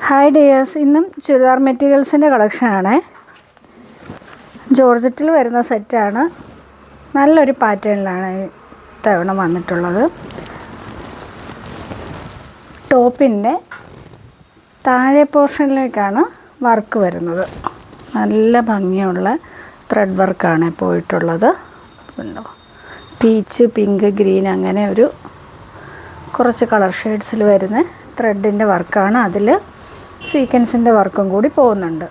Hi dears, ഇന്നും ചുരിദാർ മെറ്റീരിയൽസിൻ്റെ കളക്ഷനാണ്. ജോർജറ്റിൽ വരുന്ന സെറ്റാണ്. നല്ലൊരു പാറ്റേണിലാണ് ഈ തവണ വന്നിട്ടുള്ളത്. ടോപ്പിൻ്റെ താഴെ പോർഷനിലേക്കാണ് വർക്ക് വരുന്നത്. നല്ല ഭംഗിയുള്ള ത്രെഡ് വർക്കാണ് പോയിട്ടുള്ളത്. പീച്ച്, പിങ്ക്, ഗ്രീൻ അങ്ങനെ കുറച്ച് കളർ ഷെയ്ഡ്സിൽ വരുന്ന ത്രെഡിൻ്റെ വർക്കാണ്. അതിൽ സീക്വൻസിൻ്റെ വർക്കും കൂടി പോകുന്നുണ്ട്.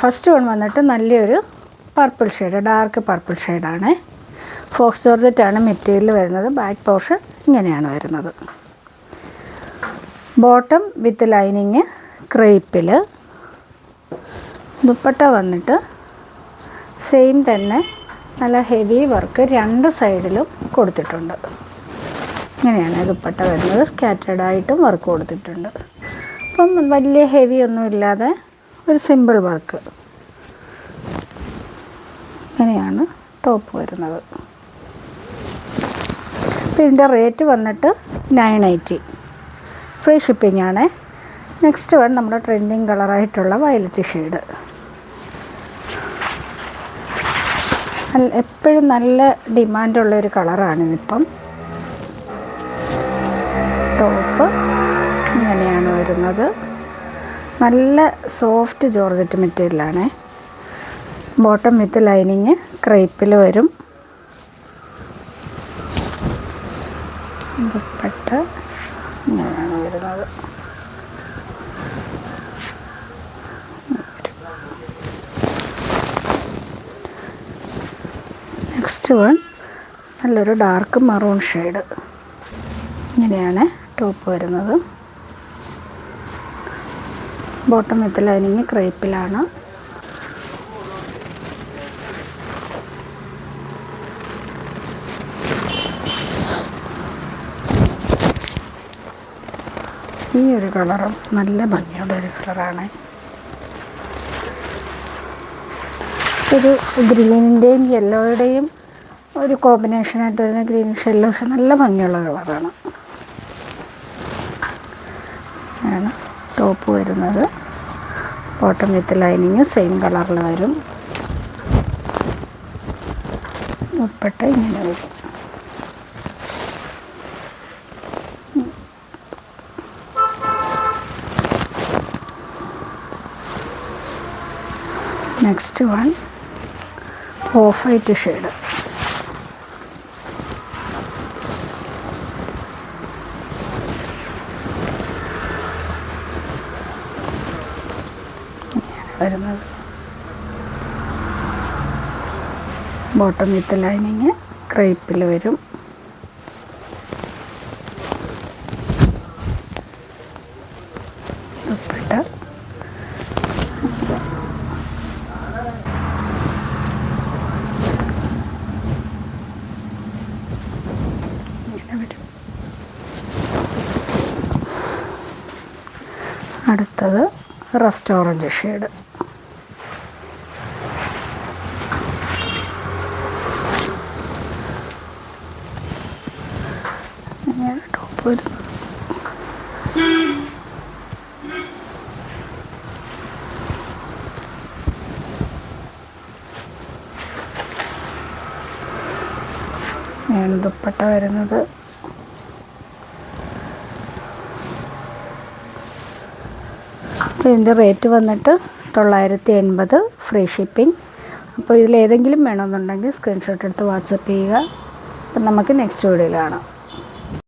ഫസ്റ്റ് വൺ വന്നിട്ട് നല്ലൊരു പർപ്പിൾ ഷെയ്ഡ്, ഡാർക്ക് പർപ്പിൾ ഷെയ്ഡാണ്. ഫോക്സ് ജോർജറ്റാണ് മെറ്റീരിയൽ വരുന്നത്. ബാക്ക് പോർഷൻ ഇങ്ങനെയാണ് വരുന്നത്. ബോട്ടം വിത്ത് ലൈനിങ് ക്രേപ്പിൽ. ദുപ്പട്ട വന്നിട്ട് സെയിം തന്നെ നല്ല ഹെവി വർക്ക് രണ്ട് സൈഡിലും കൊടുത്തിട്ടുണ്ട്. ഇങ്ങനെയാണ് ദുപ്പട്ട വരുന്നത്. സ്കാറ്റേഡായിട്ടും വർക്ക് കൊടുത്തിട്ടുണ്ട്. അപ്പം വലിയ ഹെവി ഒന്നും ഇല്ലാതെ ഒരു സിമ്പിൾ വർക്ക്. ഇങ്ങനെയാണ് ടോപ്പ് വരുന്നത്. അപ്പോൾ ഇതിൻ്റെ റേറ്റ് വന്നിട്ട് 980. ഫ്രീ ഷിപ്പിംഗ് ആണ്. നെക്സ്റ്റ് വൺ നമ്മുടെ ട്രെൻഡിങ് കളറായിട്ടുള്ള വയലറ്റ് ഷെയ്ഡ്. എപ്പോഴും നല്ല ഡിമാൻഡുള്ളൊരു കളറാണിതിപ്പം. ടോപ്പ് ഇങ്ങനെയാണ് വരുന്നത്. നല്ല സോഫ്റ്റ് ജോർജറ്റ് മെറ്റീരിയലാണ്. ബോട്ടം വിത്ത് ലൈനിങ് ക്രേപ്പിൽ വരും. ദുപ്പട്ട ഇങ്ങനെയാണ് വരുന്നത്. നെക്സ്റ്റ് വൺ നല്ലൊരു ഡാർക്ക് മറൂൺ ഷെയ്ഡ്. ഇങ്ങനെയാണ് ടോപ്പ് വരുന്നത്. ബോട്ടം വിത്ത് ലൈനിങ് ക്രേപ്പിലാണ്. ഈ ഒരു കളറും നല്ല ഭംഗിയുള്ള ഒരു കളറാണ്. ഒരു ഗ്രീനിൻ്റെയും യെല്ലോയുടെയും ഒരു കോമ്പിനേഷനായിട്ട് വരുന്ന ഗ്രീനിഷ് യെല്ലോഷ് നല്ല ഭംഗിയുള്ള കളറാണ്. ആണ് ടോപ്പ് വരുന്നത്. ബോട്ടം വിത്ത് ലൈനിങ് സെയിം കളറിൽ വരും. ദുപ്പട്ട ഇങ്ങനെ വരും. Next one of white shade. വരുന്നത്. ബോട്ടം വിത്ത് ലൈനിങ് ക്രേപ്പിൽ വരും. ദുപ്പട്ട ഇങ്ങനെ വരും. അടുത്തത് റസ്റ്റ് ഓറഞ്ച് ഷെയ്ഡ്. ടോപ്പ് വരുന്നത്. ദുപ്പട്ട വരുന്നത്. അപ്പോൾ ഇതിൻ്റെ റേറ്റ് വന്നിട്ട് 980 ഫ്രീ ഷിപ്പിംഗ്. അപ്പോൾ ഇതിലേതെങ്കിലും വേണമെന്നുണ്ടെങ്കിൽ സ്ക്രീൻഷോട്ട് എടുത്ത് വാട്സപ്പ് ചെയ്യുക. അപ്പം നമുക്ക് നെക്സ്റ്റ് വീഡിയോയിൽ കാണാം.